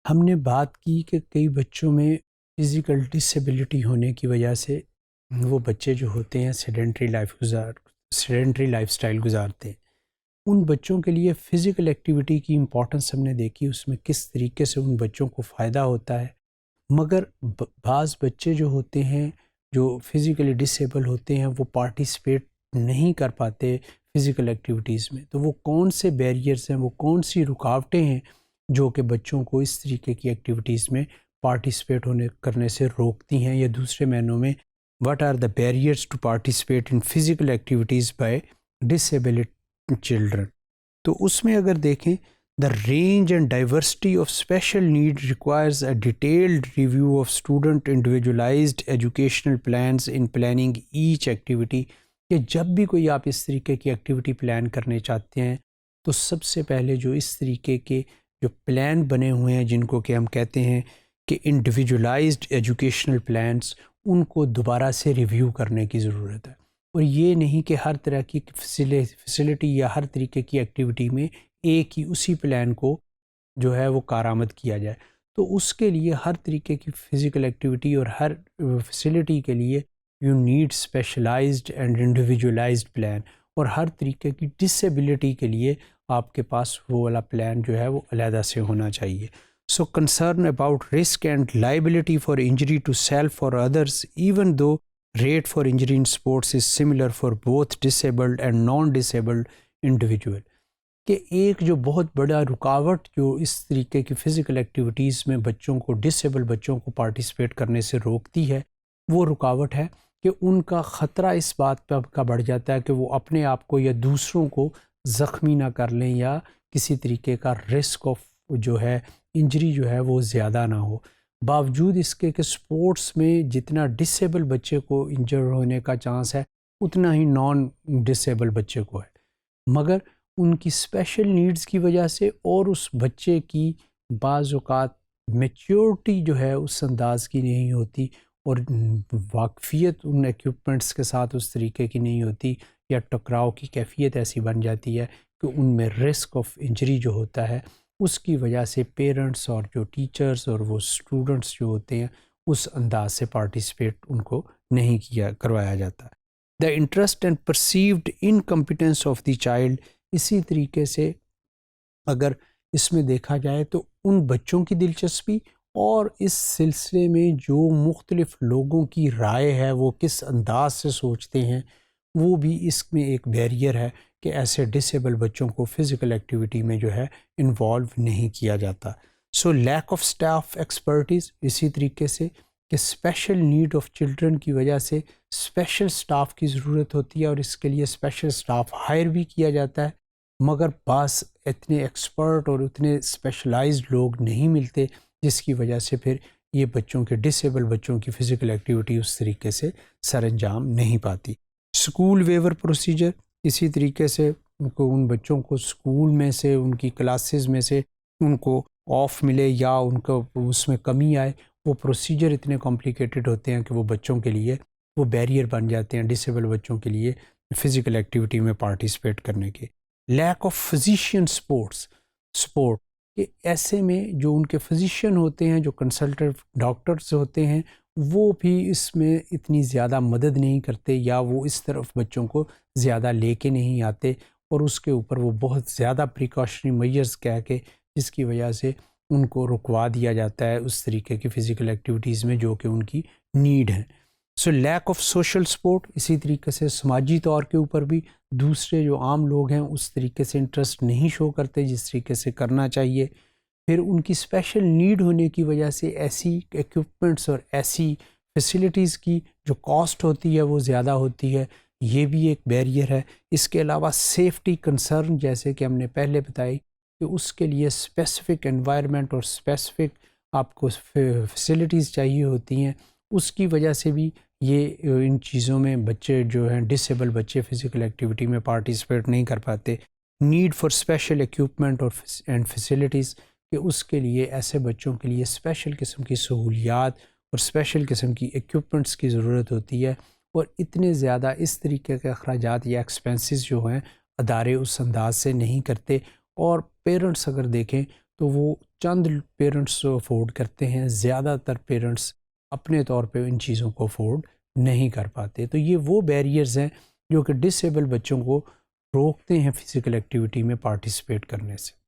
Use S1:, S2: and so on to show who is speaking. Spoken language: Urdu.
S1: ہم نے بات کی کہ کئی بچوں میں فزیکل ڈسیبلٹی ہونے کی وجہ سے وہ بچے جو ہوتے ہیں سیڈنٹری لائف سٹائل گزارتے ہیں. ان بچوں کے لیے فزیکل ایکٹیویٹی کی امپورٹنس ہم نے دیکھی، اس میں کس طریقے سے ان بچوں کو فائدہ ہوتا ہے. مگر بعض بچے جو ہوتے ہیں جو فزیکلی ڈسیبل ہوتے ہیں وہ پارٹیسپیٹ نہیں کر پاتے فزیکل ایکٹیویٹیز میں. تو وہ کون سے بیریئرز ہیں، وہ کون سی رکاوٹیں ہیں جو کہ بچوں کو اس طریقے کی ایکٹیویٹیز میں پارٹیسپیٹ کرنے سے روکتی ہیں، یا دوسرے معنوں میں what are the barriers to participate in physical activities by disabled children. تو اس میں اگر دیکھیں the range and diversity of special need requires a detailed review of student individualized educational plans in planning each activity. کہ جب بھی کوئی آپ اس طریقے کی ایکٹیویٹی پلان کرنے چاہتے ہیں تو سب سے پہلے جو اس طریقے کے جو پلان بنے ہوئے ہیں جن کو کہ ہم کہتے ہیں کہ انڈیویجولائزڈ ایجوکیشنل پلانس، ان کو دوبارہ سے ریویو کرنے کی ضرورت ہے. اور یہ نہیں کہ ہر طرح کی فیسلٹی یا ہر طریقے کی ایکٹیویٹی میں ایک ہی اسی پلان کو جو ہے وہ کارآمد کیا جائے. تو اس کے لیے ہر طریقے کی فزیکل ایکٹیویٹی اور ہر فیسلٹی کے لیے you need specialised and individualised plan, اور ہر طریقے کی ڈسیبلٹی کے لیے آپ کے پاس وہ والا پلان جو ہے وہ علیحدہ سے ہونا چاہیے. So concern about risk and liability for injury to self اور others even though rate for injury in sports is similar for both disabled and non disabled individual. کہ ایک جو بہت بڑا رکاوٹ جو اس طریقے کی فزیکل ایکٹیویٹیز میں بچوں کو ڈسیبل بچوں کو پارٹیسپیٹ کرنے سے روکتی ہے، وہ رکاوٹ ہے کہ ان کا خطرہ اس بات کا بڑھ جاتا ہے کہ وہ اپنے آپ کو یا دوسروں کو زخمی نہ کر لیں، یا کسی طریقے کا رسک آف جو ہے انجری جو ہے وہ زیادہ نہ ہو. باوجود اس کے کہ سپورٹس میں جتنا ڈسیبل بچے کو انجر ہونے کا چانس ہے اتنا ہی نان ڈسیبل بچے کو ہے. مگر ان کی اسپیشل نیڈز کی وجہ سے اور اس بچے کی بعض اوقات میچیورٹی جو ہے اس انداز کی نہیں ہوتی، اور واقفیت ان ایکوپمنٹس کے ساتھ اس طریقے کی نہیں ہوتی، یا ٹکراؤ کی کیفیت ایسی بن جاتی ہے کہ ان میں رسک آف انجری جو ہوتا ہے اس کی وجہ سے پیرنٹس اور جو ٹیچرز اور وہ اسٹوڈنٹس جو ہوتے ہیں اس انداز سے پارٹیسپیٹ ان کو نہیں کروایا جاتا. The interest and perceived incompetence of the child. اسی طریقے سے اگر اس میں دیکھا جائے تو ان بچوں کی دلچسپی اور اس سلسلے میں جو مختلف لوگوں کی رائے ہے وہ کس انداز سے سوچتے ہیں، وہ بھی اس میں ایک بیریئر ہے کہ ایسے ڈسیبل بچوں کو فزیکل ایکٹیویٹی میں جو ہے انوالو نہیں کیا جاتا. سو لیک آف اسٹاف ایکسپرٹیز. اسی طریقے سے کہ اسپیشل نیڈ آف چلڈرن کی وجہ سے اسپیشل اسٹاف کی ضرورت ہوتی ہے، اور اس کے لیے اسپیشل اسٹاف ہائر بھی کیا جاتا ہے، مگر بعض اتنے ایکسپرٹ اور اتنے اسپیشلائزڈ لوگ نہیں ملتے، جس کی وجہ سے پھر یہ بچوں کے ڈسیبل بچوں کی فزیکل ایکٹیویٹی اس طریقے سے سر انجام نہیں پاتی. اسکول ویور پروسیجر. اسی طریقے سے ان بچوں کو اسکول میں سے ان کی کلاسز میں سے ان کو آف ملے یا ان کو اس میں کمی آئے، وہ پروسیجر اتنے کمپلیکیٹڈ ہوتے ہیں کہ وہ بچوں کے لیے وہ بیریئر بن جاتے ہیں ڈسیبل بچوں کے لیے فزیکل ایکٹیویٹی میں پارٹیسپیٹ کرنے کے. Lack of physician support. کہ ایسے میں جو ان کے فزیشین ہوتے ہیں، جو کنسلٹنٹ ڈاکٹرز ہوتے ہیں، وہ بھی اس میں اتنی زیادہ مدد نہیں کرتے، یا وہ اس طرف بچوں کو زیادہ لے کے نہیں آتے، اور اس کے اوپر وہ بہت زیادہ پریکاشنری میجرز کہہ کے جس کی وجہ سے ان کو رکوا دیا جاتا ہے اس طریقے کی فزیکل ایکٹیویٹیز میں جو کہ ان کی نیڈ ہے. سو لیک آف سوشل سپورٹ. اسی طریقے سے سماجی طور کے اوپر بھی دوسرے جو عام لوگ ہیں اس طریقے سے انٹرسٹ نہیں شو کرتے جس طریقے سے کرنا چاہیے. پھر ان کی اسپیشل نیڈ ہونے کی وجہ سے ایسی ایکوپمنٹس اور ایسی فیسلٹیز کی جو کاسٹ ہوتی ہے وہ زیادہ ہوتی ہے، یہ بھی ایک بیریئر ہے. اس کے علاوہ سیفٹی کنسرن، جیسے کہ ہم نے پہلے بتائی کہ اس کے لیے اسپیسیفک انوائرمنٹ اور اسپیسیفک آپ کو فیسلٹیز چاہیے ہوتی ہیں، اس کی وجہ سے بھی یہ ان چیزوں میں بچے جو ہیں ڈسیبل بچے فزیکل ایکٹیویٹی میں پارٹیسپیٹ نہیں کر پاتے. نیڈ فار اسپیشل ایکوپمنٹ اور اینڈ فیسلٹیز، کہ اس کے لیے ایسے بچوں کے لیے اسپیشل قسم کی سہولیات اور اسپیشل قسم کی ایکوپمنٹس کی ضرورت ہوتی ہے، اور اتنے زیادہ اس طریقے کے اخراجات یا ایکسپنسز جو ہیں ادارے اس انداز سے نہیں کرتے. اور پیرنٹس اگر دیکھیں تو وہ چند پیرنٹس افورڈ کرتے ہیں، زیادہ تر پیرنٹس اپنے طور پہ ان چیزوں کو افورڈ نہیں کر پاتے. تو یہ وہ بیریئرز ہیں جو کہ ڈس ایبل بچوں کو روکتے ہیں فزیکل ایکٹیویٹی میں پارٹیسپیٹ کرنے سے.